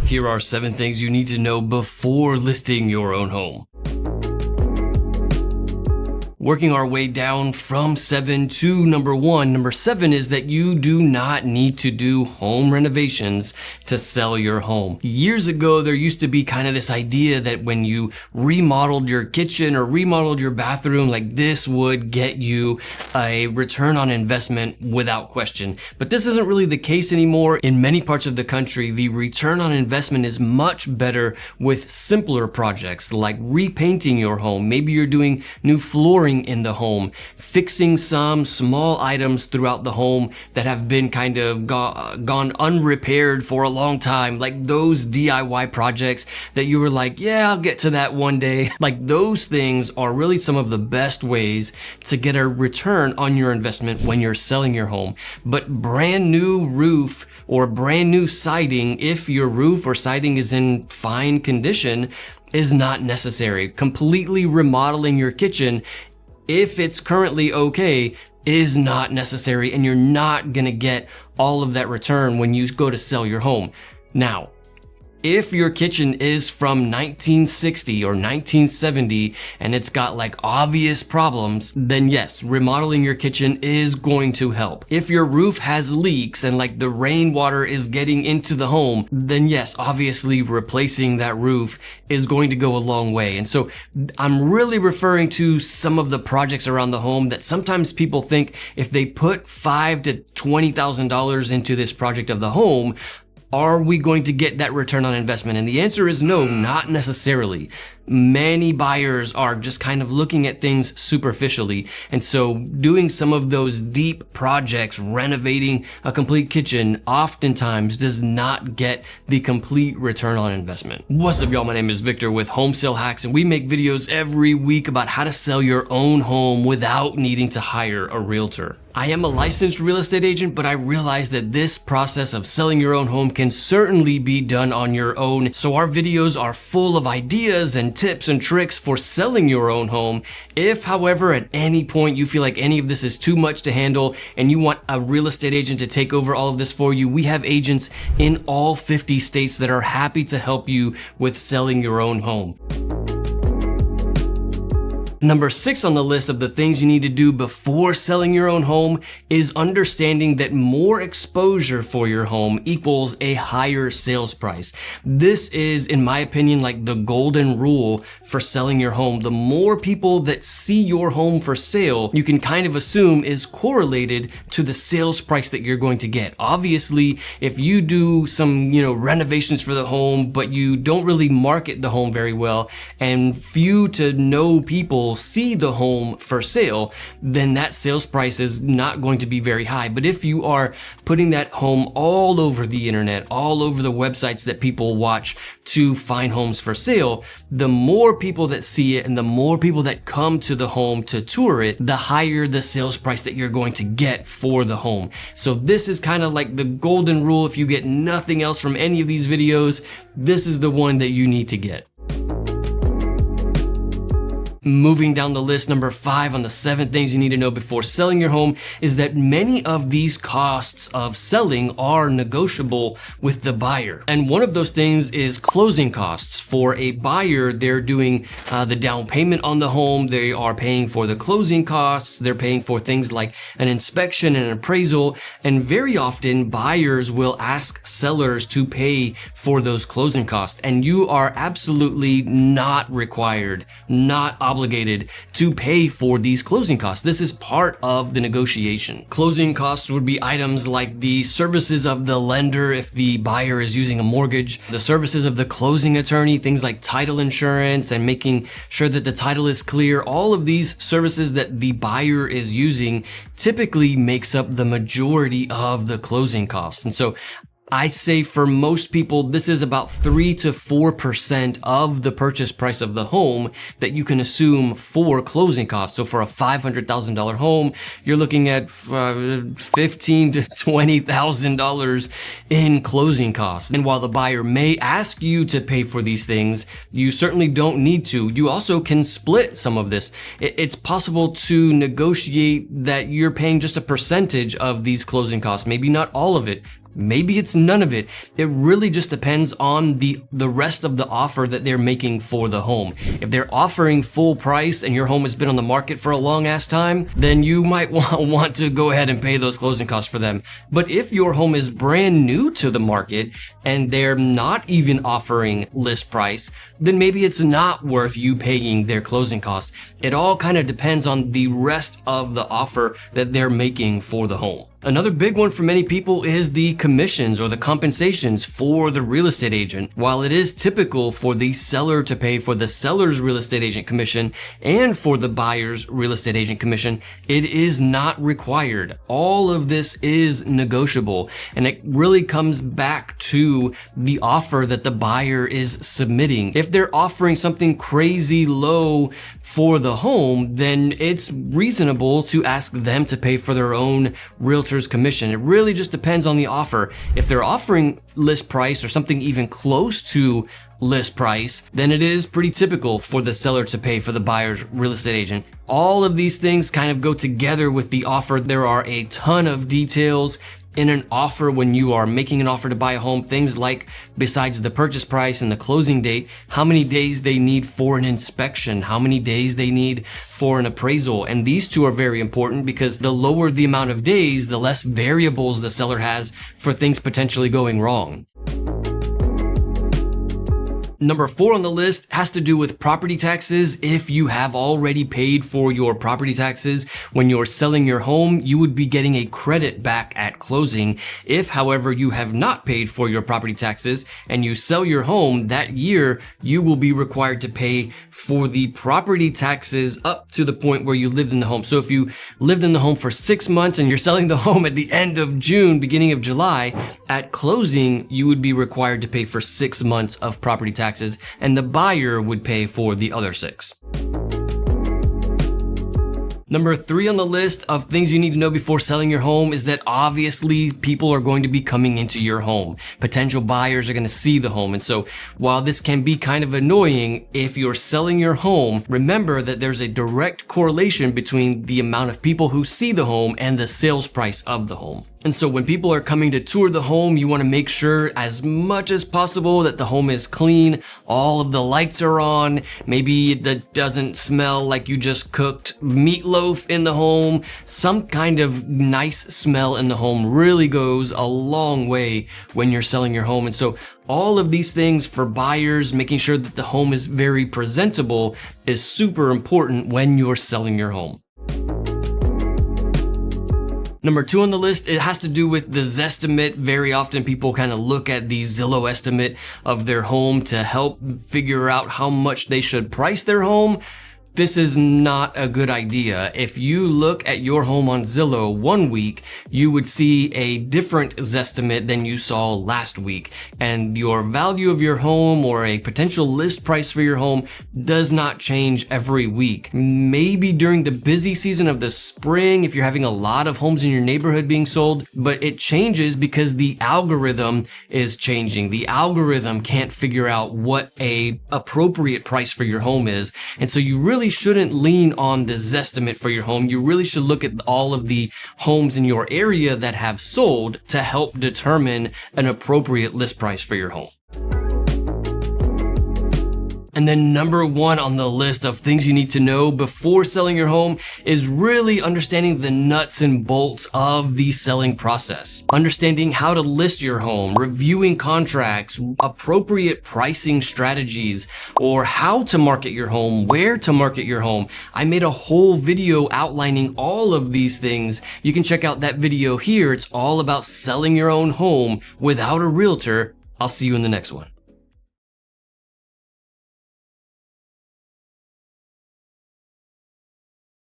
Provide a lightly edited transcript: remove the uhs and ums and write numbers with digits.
Here are 7 things you need to know before listing your own home. Working our way down from 7 to number 1. Number 7 is that you do not need to do home renovations to sell your home. Years ago, there used to be kind of this idea that when you remodeled your kitchen or remodeled your bathroom, like this would get you a return on investment without question. But this isn't really the case anymore. In many parts of the country, the return on investment is much better with simpler projects like repainting your home. Maybe you're doing new flooring in the home, fixing some small items throughout the home that have been kind of gone unrepaired for a long time, like those DIY projects that you were like, yeah, I'll get to that one day. Like those things are really some of the best ways to get a return on your investment when you're selling your home. But brand new roof or brand new siding, if your roof or siding is in fine condition, is not necessary. Completely remodeling your kitchen, if it's currently okay, is not necessary, and you're not gonna get all of that return when you go to sell your home. Now, if your kitchen is from 1960 or 1970 and it's got like obvious problems, then yes, remodeling your kitchen is going to help. If your roof has leaks and like the rainwater is getting into the home, then yes, obviously replacing that roof is going to go a long way. And so I'm really referring to some of the projects around the home that sometimes people think if they put $5,000 to $20,000 into this project of the home, are we going to get that return on investment? And the answer is no, not necessarily. Many buyers are just kind of looking at things superficially. And so doing some of those deep projects, renovating a complete kitchen, oftentimes does not get the complete return on investment. What's up, y'all? My name is Victor with Home Sale Hacks, and we make videos every week about how to sell your own home without needing to hire a realtor. I am a licensed real estate agent, but I realize that this process of selling your own home can certainly be done on your own. So our videos are full of ideas and tips and tricks for selling your own home. If, however, at any point you feel like any of this is too much to handle and you want a real estate agent to take over all of this for you, we have agents in all 50 states that are happy to help you with selling your own home. Number 6 on the list of the things you need to do before selling your own home is understanding that more exposure for your home equals a higher sales price. This is, in my opinion, like the golden rule for selling your home. The more people that see your home for sale, you can kind of assume is correlated to the sales price that you're going to get. Obviously, if you do some, renovations for the home, but you don't really market the home very well, and few to no people see the home for sale, then that sales price is not going to be very high. But if you are putting that home all over the internet, all over the websites that people watch to find homes for sale, the more people that see it and the more people that come to the home to tour it, the higher the sales price that you're going to get for the home. So this is kind of like the golden rule. If you get nothing else from any of these videos, this is the one that you need to get. Moving down the list, number 5 on the 7 things you need to know before selling your home is that many of these costs of selling are negotiable with the buyer. And one of those things is closing costs. For a buyer, they're doing the down payment on the home. They are paying for the closing costs. They're paying for things like an inspection and an appraisal. And very often buyers will ask sellers to pay for those closing costs. And you are absolutely not required, not obligated to pay for these closing costs. This is part of the negotiation. Closing costs would be items like the services of the lender if the buyer is using a mortgage, the services of the closing attorney, things like title insurance and making sure that the title is clear. All of these services that the buyer is using typically makes up the majority of the closing costs. And so I say for most people, this is about 3 to 4% of the purchase price of the home that you can assume for closing costs. So for a $500,000 home, you're looking at $15,000 to $20,000 in closing costs. And while the buyer may ask you to pay for these things, you certainly don't need to. You also can split some of this. It's possible to negotiate that you're paying just a percentage of these closing costs, maybe not all of it. Maybe it's none of it. It really just depends on the rest of the offer that they're making for the home. If they're offering full price and your home has been on the market for a long ass time, then you might want to go ahead and pay those closing costs for them. But if your home is brand new to the market and they're not even offering list price, then maybe it's not worth you paying their closing costs. It all kind of depends on the rest of the offer that they're making for the home. Another big one for many people is the commissions or the compensations for the real estate agent. While it is typical for the seller to pay for the seller's real estate agent commission and for the buyer's real estate agent commission, it is not required. All of this is negotiable, and it really comes back to the offer that the buyer is submitting. If they're offering something crazy low for the home, then it's reasonable to ask them to pay for their own realtor's commission. It really just depends on the offer. If they're offering list price or something even close to list price, then it is pretty typical for the seller to pay for the buyer's real estate agent. All of these things kind of go together with the offer. There are a ton of details in an offer when you are making an offer to buy a home. Things like, besides the purchase price and the closing date, how many days they need for an inspection, how many days they need for an appraisal. And these two are very important because the lower the amount of days, the less variables the seller has for things potentially going wrong. Number 4 on the list has to do with property taxes. If you have already paid for your property taxes when you're selling your home, you would be getting a credit back at closing. If, however, you have not paid for your property taxes and you sell your home that year, you will be required to pay for the property taxes up to the point where you lived in the home. So if you lived in the home for 6 months and you're selling the home at the end of June, beginning of July, at closing, you would be required to pay for 6 months of property taxes, and the buyer would pay for the other 6. Number 3 on the list of things you need to know before selling your home is that obviously people are going to be coming into your home. Potential buyers are going to see the home. And so while this can be kind of annoying, if you're selling your home, remember that there's a direct correlation between the amount of people who see the home and the sales price of the home. And so when people are coming to tour the home, you want to make sure as much as possible that the home is clean, all of the lights are on, maybe it doesn't smell like you just cooked meatloaf in the home. Some kind of nice smell in the home really goes a long way when you're selling your home. And so all of these things for buyers, making sure that the home is very presentable, is super important when you're selling your home. Number 2 on the list, it has to do with the Zestimate. Very often people kind of look at the Zillow estimate of their home to help figure out how much they should price their home. This is not a good idea. If you look at your home on Zillow one week, you would see a different Zestimate than you saw last week. And your value of your home or a potential list price for your home does not change every week. Maybe during the busy season of the spring, if you're having a lot of homes in your neighborhood being sold, but it changes because the algorithm is changing. The algorithm can't figure out what a appropriate price for your home is. And so you really shouldn't lean on the Zestimate for your home. You really should look at all of the homes in your area that have sold to help determine an appropriate list price for your home. And then number 1 on the list of things you need to know before selling your home is really understanding the nuts and bolts of the selling process. Understanding how to list your home, reviewing contracts, appropriate pricing strategies, or how to market your home, where to market your home. I made a whole video outlining all of these things. You can check out that video here. It's all about selling your own home without a realtor. I'll see you in the next one.